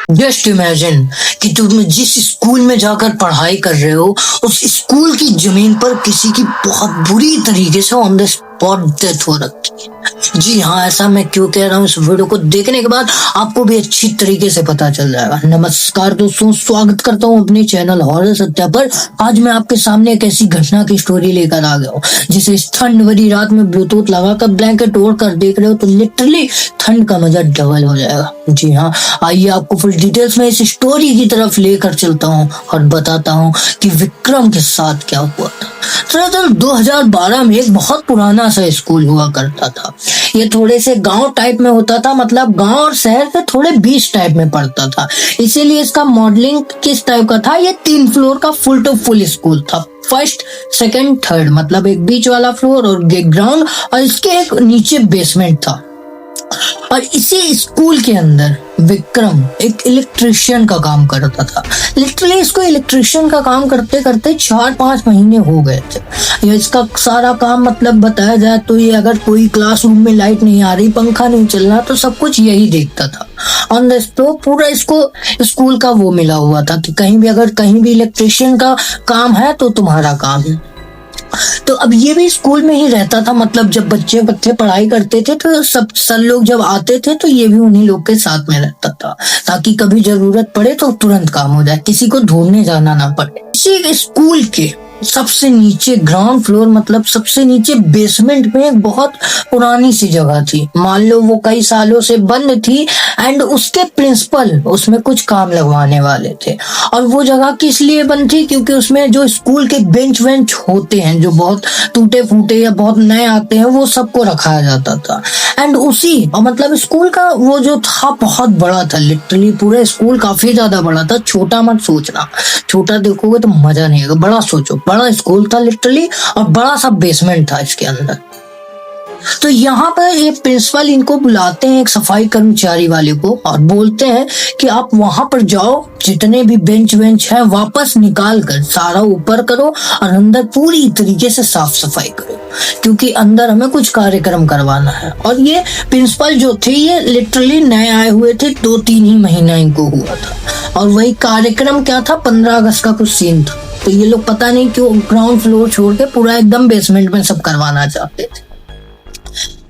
Just imagine कि तुम जिस स्कूल में जाकर पढ़ाई कर रहे हो उस स्कूल की जमीन पर किसी की बहुत बुरी तरीके से ऑन द स्पॉट डेथ हो रखी है। जी हाँ, ऐसा मैं क्यों कह रहा हूँ, इस वीडियो को देखने के बाद आपको भी अच्छी तरीके से पता चल जाएगा। नमस्कार दोस्तों, स्वागत करता हूँ अपने चैनल हॉरर सत्या पर। आज मैं आपके सामने एक ऐसी घटना की स्टोरी लेकर आ गया हूँ जिसे इस ठंड भरी रात में ब्लूटूथ लगाकर ब्लैंकेट ओढ़ कर देख रहे हो तो लिटरली ठंड का मजा डबल हो जाएगा। जी हाँ, आइए आपको फुल डिटेल्स में इस स्टोरी की तरफ लेकर चलता हूँ और बताता हूँ कि विक्रम के साथ क्या हुआ था। दरअसल 2012 में एक बहुत पुराना सा स्कूल हुआ करता था। ये थोड़े से गांव टाइप में होता था, मतलब गांव और शहर के थोड़े बीच टाइप में पड़ता था। इसीलिए इसका मॉडलिंग किस टाइप का था, ये 3 फ्लोर का फुल टू फुल स्कूल था। फर्स्ट, सेकंड, थर्ड, मतलब एक बीच वाला फ्लोर और ग्राउंड, और इसके एक नीचे बेसमेंट था। और इसी स्कूल के अंदर विक्रम एक इलेक्ट्रिशियन का काम करता था। लिटरली इसको इलेक्ट्रिशियन का काम करते करते 4-5 महीने हो गए थे। ये इसका सारा काम मतलब बताया जाए तो ये अगर कोई क्लासरूम में लाइट नहीं आ रही, पंखा नहीं चल रहा, तो सब कुछ यही देखता था। ऑन द स्पॉट पूरा इसको स्कूल का वो मिला हुआ था कि कहीं भी अगर कहीं भी इलेक्ट्रिशियन का काम है तो तुम्हारा काम है। तो अब ये भी स्कूल में ही रहता था, मतलब जब बच्चे पढ़ाई करते थे तो सब सर लोग जब आते थे तो ये भी उन्हीं लोग के साथ में रहता था, ताकि कभी जरूरत पड़े तो तुरंत काम हो जाए, किसी को ढूंढने जाना ना पड़े। इसी स्कूल के सबसे नीचे ग्राउंड फ्लोर, मतलब सबसे नीचे बेसमेंट में एक बहुत पुरानी सी जगह थी। मान लो वो कई सालों से बंद थी एंड उसके प्रिंसिपल उसमें कुछ काम लगवाने वाले थे। और वो जगह किस लिए बंद थी, क्योंकि उसमें जो स्कूल के बेंच वेंच होते हैं जो बहुत टूटे फूटे या बहुत नए आते हैं, वो सबको रखाया जाता था। एंड उसी और मतलब स्कूल का वो जो था बहुत बड़ा था, लिटरली पूरा स्कूल काफी ज्यादा बड़ा था। छोटा मत सोचना, छोटा देखोगे तो मजा नहीं आएगा, बड़ा सोचो। बड़ा स्कूल था लिटरली, और बड़ा सा बेसमेंट था इसके अंदर। तो यहाँ पर ये प्रिंसिपल इनको बुलाते हैं, एक सफाई कर्मचारी वाले को, और बोलते हैं कि आप वहां पर जाओ, जितने भी बेंच वेंच है वापस निकाल कर सारा ऊपर करो और अंदर पूरी तरीके से साफ सफाई करो, क्योंकि अंदर हमें कुछ कार्यक्रम करवाना है। और ये प्रिंसिपल जो थे ये लिटरली नए आए हुए थे, 2-3 ही महीना इनको हुआ था। और वही कार्यक्रम क्या था, 15 अगस्त का कुछ सीन था। तो ये लोग पता नहीं क्यों ग्राउंड फ्लोर छोड़ के पूरा एकदम बेसमेंट में सब करवाना चाहते थे।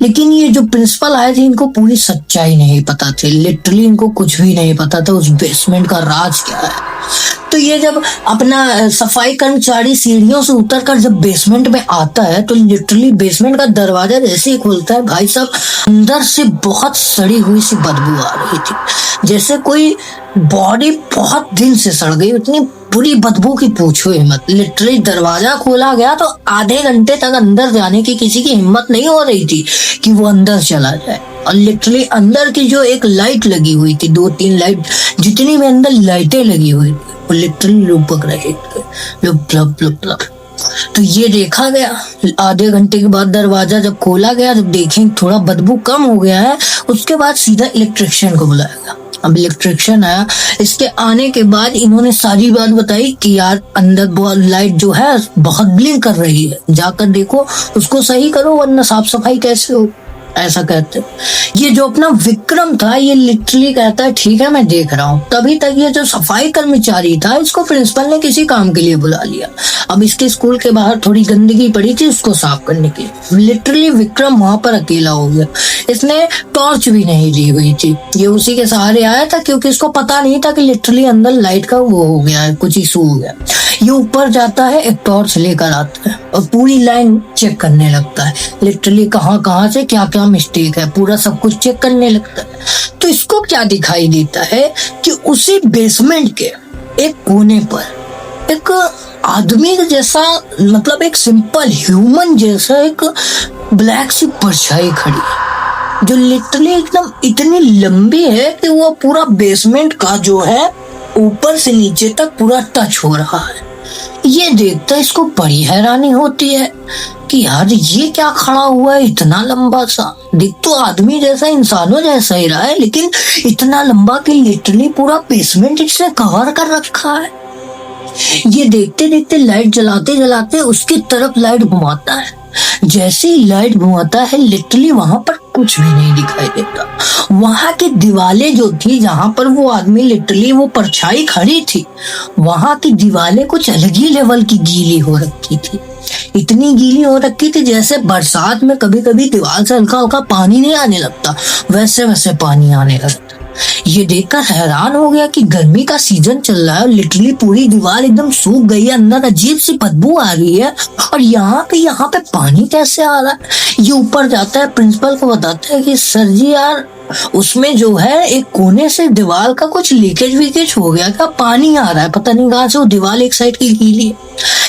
लेकिन ये जो प्रिंसिपल आए थे इनको पूरी सच्चाई नहीं पता थी, लिटरली इनको कुछ भी नहीं पता था उस बेसमेंट का राज क्या है। तो ये जब अपना सफाई कर्मचारी सीढ़ियों से उतरकर जब बेसमेंट में आता है तो लिटरली बेसमेंट का दरवाजा जैसे ही खुलता है, भाई साहब अंदर से बहुत सड़ी हुई सी बदबू आ रही थी, जैसे कोई बॉडी बहुत दिन से सड़ गई, उतनी बुरी बदबू की पूछो ही मत। लिटरली दरवाजा खोला गया तो आधे घंटे तक अंदर जाने की किसी की हिम्मत नहीं हो रही थी कि वो अंदर चला जाए। और लिटरली अंदर की जो एक लाइट लगी हुई थी, 2-3 लाइट, जितनी भी अंदर लाइटें लगी हुई थी वो लिटरली लुपक रही थी, लुप। तो ये देखा गया, आधे घंटे के बाद दरवाजा जब खोला गया, जब देखें थोड़ा बदबू कम हो गया है, उसके बाद सीधा इलेक्ट्रिशियन को बुलाया गया। अब इलेक्ट्रिशियन आया, इसके आने के बाद इन्होंने सारी बात बताई कि यार अंदर बहुत लाइट जो है बहुत ब्लिंक कर रही है, जाकर देखो, उसको सही करो, वरना साफ सफाई कैसे हो, ऐसा कहते। ये जो अपना विक्रम था ये लिटरली कहता है ठीक है मैं देख रहा हूँ। तभी तक ये जो सफाई कर्मचारी था इसको प्रिंसिपल ने किसी काम के लिए बुला लिया। अब इसके स्कूल के बाहर थोड़ी गंदगी पड़ी थी, उसको साफ करने के लिए। लिटरली विक्रम वहां पर अकेला हो गया, इसने टॉर्च भी नहीं ली हुई थी, ये उसी के सहारे आया था, क्योंकि इसको पता नहीं था कि लिटरली अंदर लाइट का वो हो गया है, कुछ इशू हो गया। ये ऊपर जाता है, एक टॉर्च लेकर आता है और पूरी लाइन चेक करने लगता है, लिटरली कहाँ से क्या क्या मिस्टेक है, पूरा सब कुछ चेक करने लगता है। तो इसको क्या दिखाई देता है कि उसी बेसमेंट के एक कोने पर एक आदमी जैसा, मतलब एक सिंपल ह्यूमन जैसा एक ब्लैक सी परछाई खड़ी है, जो लिटरली एकदम इतनी लंबी है कि वो पूरा बेसमेंट का जो है ऊपर से नीचे तक पूरा टच हो रहा है। ये देखता इसको बड़ी हैरानी होती है कि यार ये क्या खड़ा हुआ है इतना लंबा सा, दिख तो आदमी जैसा, इंसानों जैसा ही रहा है, लेकिन इतना लंबा कि लिटरली पूरा बेसमेंट इसने कवर कर रखा है। ये देखते देखते लाइट जलाते जलाते उसकी तरफ लाइट घुमाता है, जैसे ही लाइट घुमाता है लिटरली वहां पर कुछ भी नहीं दिखाई देता। वहां की दीवारें जो थी, जहां पर वो आदमी लिटरली वो परछाई खड़ी थी, वहां की दीवारें कुछ अलग ही लेवल की गीली हो रखी थी। इतनी गीली हो रखी थी जैसे बरसात में कभी कभी दीवार से हल्का हल्का पानी नहीं आने लगता, वैसे वैसे पानी आने लगता। ये देखकर हैरान हो गया कि गर्मी का सीजन चल रहा है, लिटरली पूरी दीवार एकदम सूख गई है, अंदर अजीब सी बदबू आ रही है, और यहाँ पे पानी कैसे आ रहा है। ये ऊपर जाता है, प्रिंसिपल को बताता है कि सर जी यार उसमें जो है एक कोने से दीवार का कुछ लीकेज वीकेज हो गया, क्या पानी आ रहा है, पता नहीं कहाँ से, वो दीवार एक साइड की गीली है।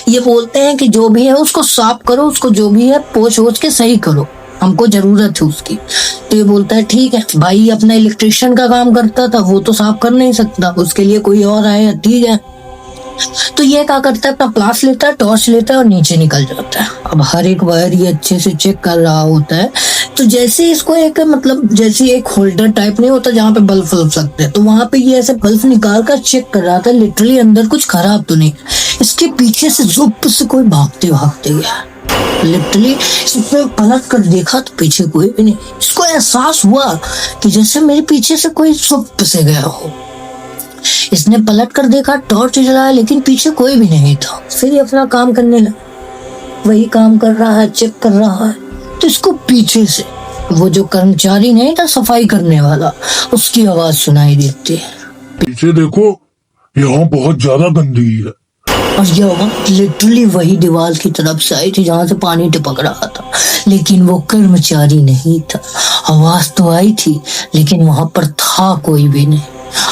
ये बोलते हैं कि जो भी है उसको साफ करो, उसको जो भी है पोंछ ओछ के सही करो, हमको जरूरत है उसकी। तो ये बोलता है ठीक है भाई, अपना इलेक्ट्रिशियन का काम करता था, वो तो साफ कर नहीं सकता, उसके लिए कोई और आए, ठीक है। तो ये क्या करता है, अपना प्लास लेता है, टॉर्च लेता है और नीचे निकल जाता है। अब हर एक वायर ये अच्छे से चेक कर रहा होता है। तो जैसे इसको एक मतलब जैसे एक होल्डर टाइप नहीं होता जहाँ पे बल्ब लग सकते हैं, तो वहां पे ये ऐसे बल्ब निकाल कर चेक कर रहा था, लिटरली अंदर कुछ खराब तो नहीं। इसके पीछे से जुप से कोई भागते भागते गया। लिटरली इसने पलट कर देखा तो पीछे कोई भी नहीं। इसको एहसास हुआ कि जैसे मेरे पीछे से कोई जुप से गया हो। इसने पलट कर देखा, टॉर्च जलाया, लेकिन पीछे कोई भी नहीं था। फिर ये अपना काम करने लगा, वही काम कर रहा है, चेक कर रहा है। तो इसको पीछे से वो जो कर्मचारी नहीं था सफाई करने वाला, उसकी आवाज सुनाई देती है, पीछे देखो यहाँ बहुत ज्यादा गंदगी है। और ये आवाज लिटरली वही दीवार की तरफ से आई थी जहां से पानी टपक रहा था, लेकिन वो कर्मचारी नहीं था। आवाज तो आई थी लेकिन वहां पर था कोई भी नहीं।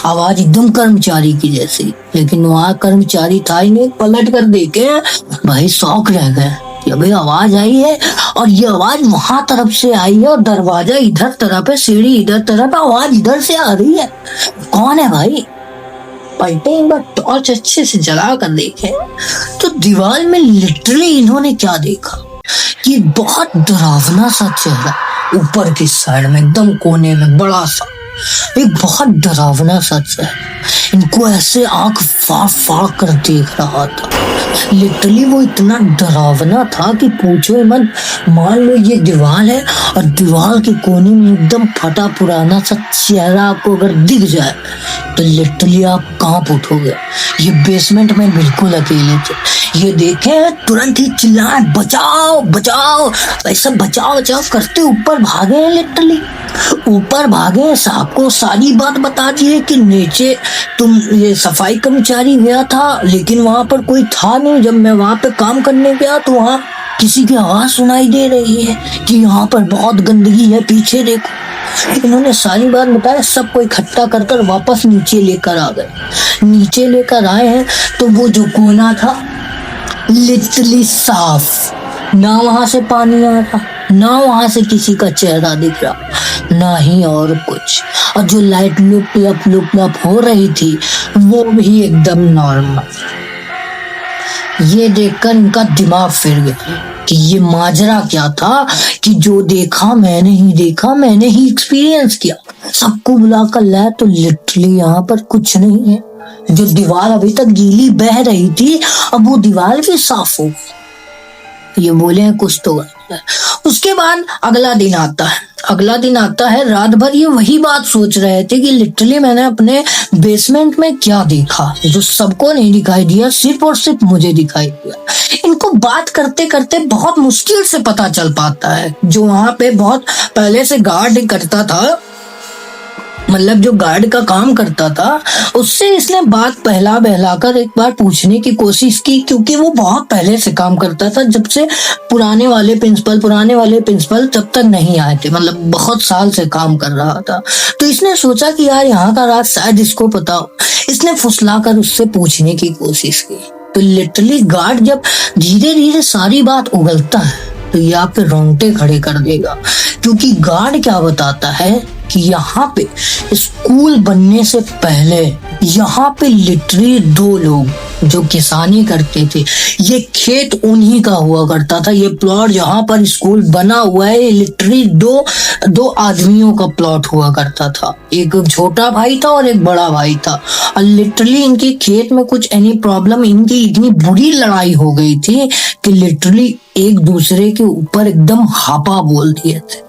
आवाज एकदम कर्मचारी की जैसी, लेकिन वहां कर्मचारी था ही नहीं। पलट कर देखे भाई शौक रह गए कि अभी आवाज आई है, और ये आवाज वहां तरफ से आई है, और दरवाजा इधर तरफ है, सीढ़ी इधर तरफ है, आवाज इधर से आ रही है। कौन है भाई? पलटे एक बार टॉर्च अच्छे से जला कर देखे तो दीवार में लिटरली इन्होंने क्या देखा कि बहुत डरावना सा चेहरा ऊपर की साइड में एकदम कोने में बड़ा सा एक बहुत डरावना सा चेहरा इनको ऐसे आंख फाड़ फाड़ कर देख रहा था। लिटरली वो इतना डरावना था कि पूछो मत। मान लो ये दीवार है और दीवार के कोने में एकदम फटा पुराना सा चेहरा आपको अगर दिख जाए तो लिटरली आप कांप उठोगे। ये बेसमेंट में बिल्कुल अकेले थे। ये देखे तुरंत ही चिल्लाए बचाओ बचाओ, ऐसा बचाओ बचाओ करते ऊपर भागे हैं। लिटरली ऊपर भागे, साहब को सारी बात बता दी है कि नीचे तुम ये सफाई कर्मचारी गया था लेकिन वहां पर कोई था नहीं। जब मैं वहां पे काम करने गया तो वहां किसी की आवाज सुनाई दे रही है कि यहाँ पर बहुत गंदगी है, पीछे देखो। इन्होंने सारी बात बताया, सबको इकट्ठा कर कर वापस नीचे लेकर आ गए। नीचे लेकर आए हैं तो वो जो कोना था लिटरली साफ, ना वहां से पानी आ रहा, ना वहां से किसी का चेहरा दिख रहा, ना ही और कुछ। और जो लाइट लुप लप हो रही थी वो भी एकदम नॉर्मल। ये देखकर इनका दिमाग फिर गया कि ये माजरा क्या था कि जो देखा मैंने ही देखा, मैंने ही एक्सपीरियंस किया। सबको बुलाकर लाया तो लिटरली यहाँ पर कुछ नहीं है। जो दीवार अभी तक गीली बह रही थी अब वो दीवार भी साफ हो गई। ये बोले हैं कुछ तो गलत है। उसके बाद अगला दिन आता है। अगला दिन आता है, रात भर ये वही बात सोच रहे थे कि लिटरली मैंने अपने बेसमेंट में क्या देखा जो सबको नहीं दिखाई दिया, सिर्फ और सिर्फ मुझे दिखाई दिया। इनको बात करते करते बहुत मुश्किल से पता चल पाता है। जो वहां पे बहुत पहले से गार्ड करता था, मतलब जो गार्ड का काम करता था, उससे इसने बात बहला कर एक बार पूछने की कोशिश की, क्योंकि वो बहुत पहले से काम करता था, जब से पुराने वाले प्रिंसिपल तब तक नहीं आए थे, मतलब बहुत साल से काम कर रहा था। तो इसने सोचा कि यार यहाँ का राज शायद इसको पता हो। इसने फुसला कर उससे पूछने की कोशिश की। तो लिटरली गार्ड जब धीरे धीरे सारी बात उगलता है तो ये आप पे रोंगटे खड़े कर देगा, क्योंकि गार्ड क्या बताता है कि यहाँ पे स्कूल बनने से पहले यहाँ पे लिटरली 2 लोग जो किसानी करते थे। ये खेत उन्हीं का हुआ करता था। ये प्लॉट जहां पर स्कूल बना हुआ है, लिटरली दो आदमियों का प्लॉट हुआ करता था। एक छोटा भाई था और एक बड़ा भाई था। और लिटरली इनके खेत में कुछ एनी प्रॉब्लम, इनकी इतनी बुरी लड़ाई हो गई थी कि लिटरली एक दूसरे के ऊपर एकदम हापा बोल दिए थे।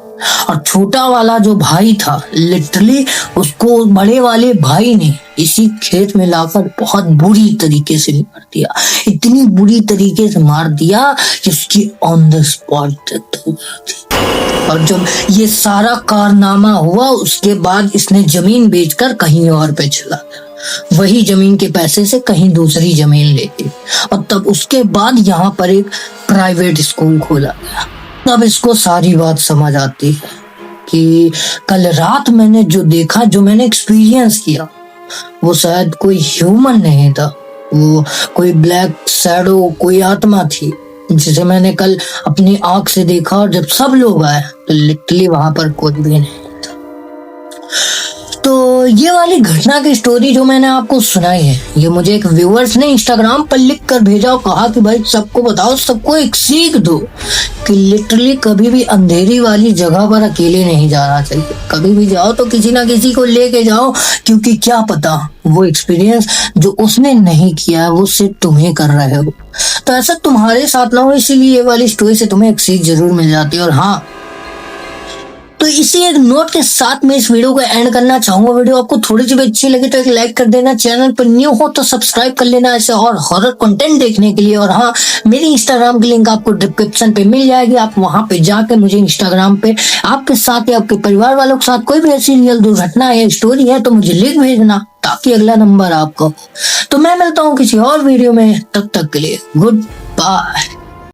और छोटा वाला जो भाई था, लिटरली उसको बड़े वाले भाई ने इसी खेत में लाकर बहुत बुरी तरीके से मार दिया। इतनी बुरी तरीके से मार दिया कि उसकी ऑन द स्पॉट डेथ हो गई। और जब ये सारा कारनामा हुआ, उसके बाद इसने जमीन बेचकर कहीं और पे चला गया। वही जमीन के पैसे से कहीं दूसरी जमीन ले ली। और तब उसके बाद यहाँ पर एक प्राइवेट स्कूल खोला गया। तब इसको सारी बात समझ आती है कि कल रात मैंने जो देखा, जो मैंने एक्सपीरियंस किया, वो शायद कोई ह्यूमन नहीं था। वो कोई ब्लैक शैडो, कोई आत्मा थी जिसे मैंने कल अपनी आंख से देखा। और जब सब लोग आए तो लिटरली वहां पर कोई भी नहीं था। तो ये वाली घटना की स्टोरी जो मैंने आपको सुनाई है, ये मुझे एक व्यूअर्स ने इंस्टाग्राम पर लिख कर भेजा और कहा कि भाई सबको बताओ, सबको एक सीख दो कि लिटरली कभी भी अंधेरी वाली जगह पर अकेले नहीं जाना चाहिए। कभी भी जाओ तो किसी ना किसी को लेके जाओ, क्योंकि क्या पता वो एक्सपीरियंस जो उसने नहीं किया है वो सिर्फ तुम्हें कर रहे हो। तो ऐसा तुम्हारे साथ ना हो, इसीलिए ये वाली स्टोरी से तुम्हें एक सीख जरूर मिल जाती है। और हाँ, तो इसी एक नोट के साथ मैं इस वीडियो को एंड करना चाहूंगा। वीडियो आपको थोड़ी सी भी अच्छी लगी तो एक लाइक कर देना। चैनल पर न्यू हो तो सब्सक्राइब कर लेना ऐसे और हॉरर कंटेंट देखने के लिए। और हाँ, मेरी इंस्टाग्राम की लिंक आपको डिस्क्रिप्शन पे मिल जाएगी। आप वहां पे जाकर मुझे इंस्टाग्राम पे आपके साथ या आपके परिवार वालों के साथ कोई भी ऐसी रियल दुर्घटना या स्टोरी है तो मुझे लिख भेजना, ताकि अगला नंबर आपको। तो मैं मिलता हूँ किसी और वीडियो में, तब तक के लिए गुड बाय।